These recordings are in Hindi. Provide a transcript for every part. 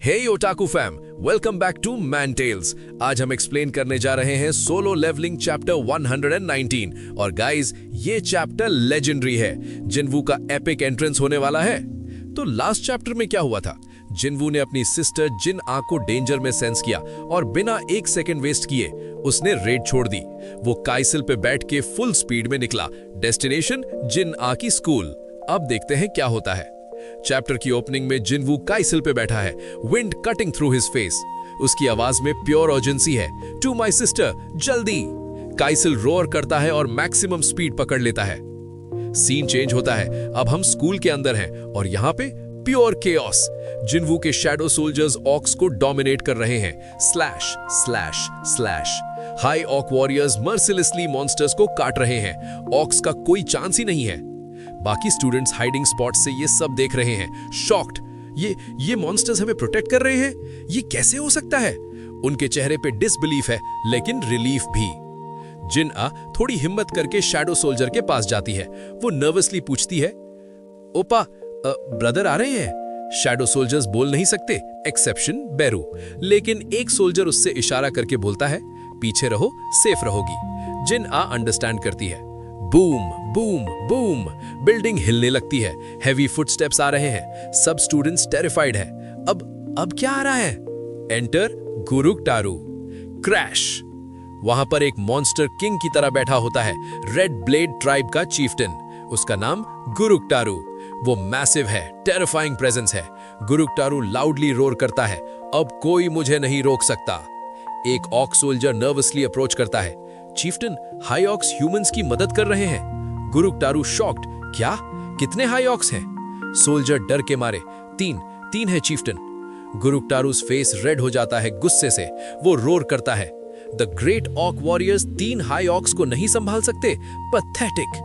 Hey otaku fam, welcome back to Man Tales. आज हम एक्सप्लेन करने जा रहे हैं सोलो लेवलिंग चैप्टर 119 और गाइस ये चैप्टर लेजेंडरी है। जिनवू का एपिक एंट्रेंस होने वाला है। तो लास्ट चैप्टर में क्या हुआ था? जिनवू ने अपनी सिस्टर जिन आ को डेंजर में सेंस किया और बिना एक सेकंड वेस्ट किए उसने रेड छोड़ दी। वो काइसिल पे बैठ के फुल स्पीड में निकला। डेस्टिनेशन जिन आ की स्कूल। अब देखते हैं क्या होता है। चैप्टर की ओपनिंग में जिनवू काइसिल पे बैठा है, wind cutting through his face. उसकी आवाज में प्योर अर्जेंसी है। टू माय सिस्टर, जल्दी। काइसिल रोर करता है और मैक्सिमम स्पीड पकड़ लेता है। सीन चेंज होता है। अब हम स्कूल के अंदर हैं और यहाँ पे प्योर केओस। जिनवू के शैडो सोल्जर्स ऑक्स को डोमिनेट कर रहे हैं। Slash slash slash. हाई ऑक वॉरियर्स मर्सिलेसली मॉन्स्टर्स को काट रहे हैं। ऑक्स का कोई चांस ही नहीं है। बाकी स्टूडेंट्स हाइडिंग स्पॉट से ये सब देख रहे हैं, शॉक्ड। ये मॉन्स्टर्स हमें प्रोटेक्ट कर रहे हैं? ये कैसे हो सकता है? उनके चेहरे पे डिसबिलीफ है लेकिन रिलीफ भी। जिन आ थोड़ी हिम्मत करके शैडो सोल्जर के पास जाती है। वो नर्वसली पूछती है, ओपा, ब्रदर आ रहे हैं? शैडो सोल्जर्स बोल नहीं सकते एक्सेप्शन बेरू, लेकिन एक सोल्जर उससे इशारा करके बोलता है, पीछे रहो, सेफ रहोगी। जिन आ अंडरस्टैंड करती है। बूम बूम बूम, बिल्डिंग हिलने लगती है। हेवी फुटस्टेप्स आ रहे हैं। सब स्टूडेंट्स टेरिफाइड है। अब क्या आ रहा है? एंटर गुरुकटारू। क्रैश। वहां पर एक मॉन्स्टर किंग की तरह बैठा होता है, रेड ब्लेड ट्राइब का चीफ्टन। उसका नाम गुरुकटारू। वो मैसिव है, टेरिफाइंग प्रेजेंस है। गुरुकटारू लाउडली रोर करता है, अब कोई मुझे नहीं रोक सकता। एक ऑक सोल्जर नर्वसली अप्रोच करता है। चीफ्टन, हाई ऑक्स ह्यूमंस की मदद कर रहे हैं। गुरुकटारू शॉक्ड, क्या? कितने हाई ऑक्स हैं? सोल्जर डर के मारे, तीन है चीफ्टन। गुरुकटारू's फेस रेड हो जाता है गुस्से से। वो रोर करता है, द ग्रेट ऑक वॉरियर्स 3 हाई ऑक्स को नहीं संभाल सकते? पैथेटिक।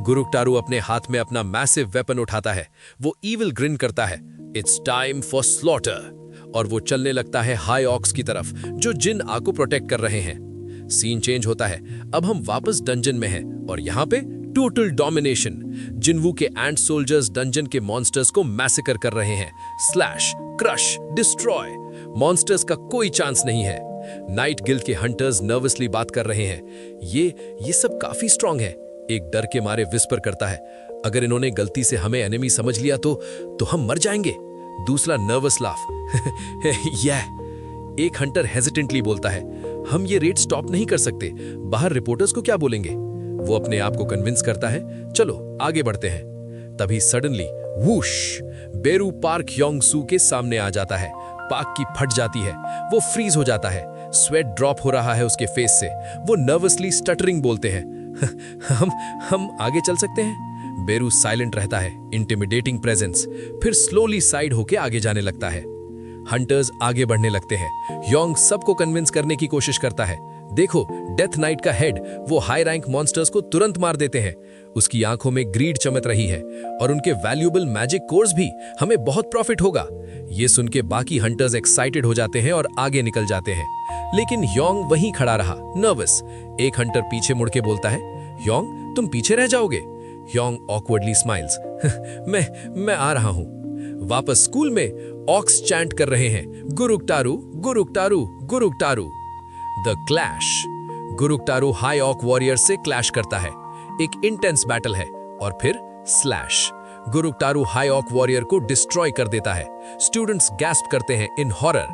गुरुकटारू अपने हाथ में अपना मैसिव वेपन उठाता है। वो ईविल ग्रिन करता है, इट्स टाइम फॉर स्लॉटर। और वो चलने लगता है हाई ऑक्स की तरफ जो जिन आ को प्रोटेक्ट कर रहे हैं। सीन चेंज होता है। अब हम वापस डंजन में हैं और यहाँ पे टोटल डोमिनेशन। जिनवू के एंट सोल्जर्स डंजन के मॉन्स्टर्स को मैसेकर कर रहे हैं। Slash, crush, destroy. मॉन्स्टर्स का कोई चांस नहीं है। नाइट गिल्ड के हंटर्स नर्वसली बात कर रहे हैं। ये सब काफी स्ट्रांग है। एक डर के मारे विस्पर करता है, अगर इन्होंने गलती से हमें एनिमी समझ लिया तो हम मर जाएंगे। दूसरा नर्वस लाफ। एक हंटर हेजिटेंटली बोलता है, हम ये रेड स्टॉप नहीं कर सकते, बाहर रिपोर्टर्स को क्या बोलेंगे? वो अपने आप को कन्विंस करता है, चलो आगे बढ़ते हैं। तभी सडनली वूश, बेरू पार्क योंगसू के सामने आ जाता है। पार्क की फट जाती है। वो फ्रीज हो जाता है। स्वेट ड्रॉप हो रहा है उसके फेस से। वो नर्वसली स्टटरिंग बोलते हैं, हम आगे चल सकते हैं? बेरू साइलेंट रहता है, इंटिमिडेटिंग प्रेजेंस। फिर स्लोली साइड होके आगे जाने लगता है। हंटर्स आगे बढ़ने लगते हैं। योंग सबको कन्विंस करने की कोशिश करता है, देखो डेथ नाइट का हेड, वो हाई रैंक मॉन्स्टर्स को तुरंत मार देते हैं। उसकी आंखों में ग्रीड चमक रही है और उनके वैल्यूएबल मैजिक कोर्स भी, हमें बहुत प्रॉफिट होगा। ये सुन के बाकी हंटर्स एक्साइटेड हो जाते हैं और आगे निकल जाते हैं। लेकिन योंग वहीं खड़ा रहा, नर्वस। एक हंटर पीछे मुड़ के बोलता है, योंग तुम पीछे रह जाओगे? योंग ऑकवर्डली स्माइल्स, मैं आ रहा हूं। वापस स्कूल में ऑक्स चैंट कर रहे हैं, गुरुकटारू गुरुकटारू गुरुकटारू। The clash. गुरुकटारू हाई ऑक वॉरियर से क्लैश करता है। एक इंटेंस बैटल है और फिर स्लैश। गुरुकटारू हाई ऑक वॉरियर को डिस्ट्रॉय कर देता है। स्टूडेंट्स गैस्प करते हैं इन हॉरर।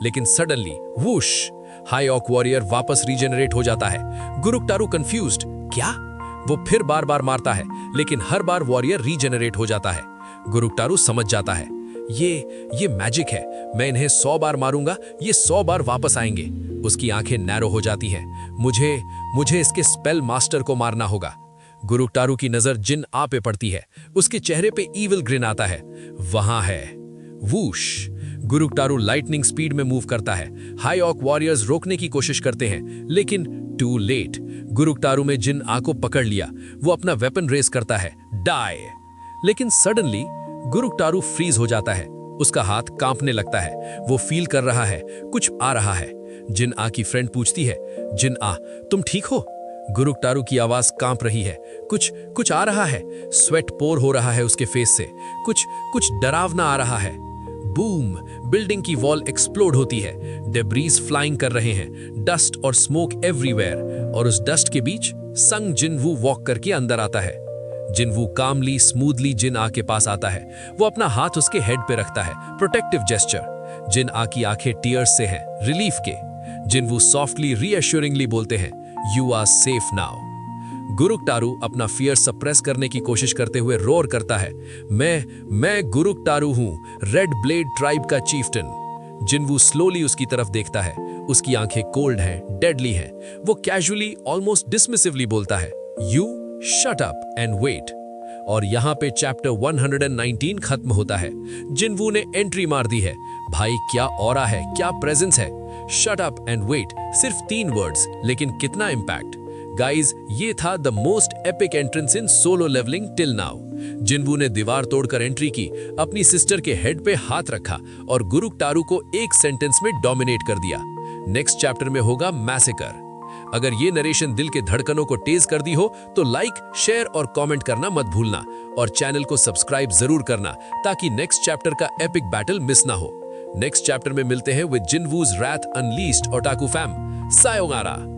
लेकिन suddenly whoosh, high orc warrior वापस रीजेनरेट हो जाता है। गुरुकटारू कंफ्यूज्ड, क्या? वो फिर बार बार मारता है लेकिन हर बार वॉरियर रीजेनरेट हो जाता है। गुरुकटारू समझ जाता है, ये मैजिक है, मैं इन्हें 100 बार मारूंगा, ये 100 बार वापस आएंगे। उसकी आंखें नैरो हो जाती हैं। मुझे इसके स्पेल मास्टर को मारना होगा। गुरुकटारू की नजर जिन आ पे पड़ती है। उसके चेहरे पे ईविल ग्रिन आता है। वहां है वूश। गुरुकटारू लाइटनिंग स्पीड में मूव करता है। हाई ऑक वॉरियर्स रोकने की कोशिश करते हैं लेकिन टू लेट। गुरुकटारू में जिन आ को पकड़ लिया। वो अपना वेपन रेस करता है, डाई। लेकिन सडनली गुरुकटारू फ्रीज हो जाता है। उसका हाथ कांपने लगता है। वो फील कर रहा है कुछ आ रहा है। जिन आ की फ्रेंड पूछती है, जिन आ तुम ठीक हो? गुरुकटारू की आवाज कांप रही है, कुछ आ रहा है। स्वेट पोर हो रहा है उसके फेस से। कुछ डरावना आ रहा है। बूम, बिल्डिंग की वॉल एक्सप्लोड होती है, डेब्रीज फ्लाइंग कर रहे हैं, डस्ट और स्मोक एवरीवेयर, और उस डस्ट के बीच संग जिनवू वॉक करके अंदर आता है। जिनवू कामली स्मूथली जिन आ के पास आता है। वो अपना हाथ उसके हेड पे रखता है, प्रोटेक्टिव जेस्चर। जिन आ की आंखें टीयर्स से हैं, रिलीफ के। जिनवू सॉफ्टली रीअश्योरिंगली बोलते हैं, यू आर सेफ नाउ। गुरुक टारू अपना फियर सप्रेस करने की कोशिश करते हुए रोर करता है, मैं गुरुक टारू हूं, रेड ब्लेड ट्राइब का चीफ्टन। जिनवू स्लोली उसकी तरफ देखता है। उसकी आंखें कोल्ड हैं, डेडली हैं। वो कैजुअली, ऑलमोस्ट डिसमिसिवली बोलता है, you shut up and wait. और यहाँ पे चैप्टर 119 खत्म होता है। जिनवू ने एंट्री मार दी है। भाई क्या ऑरा है, क्या प्रेजेंस है। शट अप एंड वेट, सिर्फ 3 वर्ड्स, लेकिन कितना इंपैक्ट। गाइज, ये था the most epic entrance in Solo Leveling till now. Jinwoo ने दीवार तोड़कर एंट्री की, अपनी सिस्टर के हेड पे हाथ रखा और गुरुक टारू को एक सेंटेंस में डोमिनेट कर दिया। नेक्स्ट चैप्टर में होगा मैसेकर। अगर ये नरेशन दिल के धड़कनों को तेज कर दी हो तो लाइक, शेयर और कमेंट करना मत भूलना, और चैनल को सब्सक्राइब जरूर करना ताकि नेक्स्ट चैप्टर का एपिक बैटल मिस ना हो। नेक्स्ट चैप्टर में मिलते हैं with Jinwoo's wrath unleashed otaku fam. Sayonara.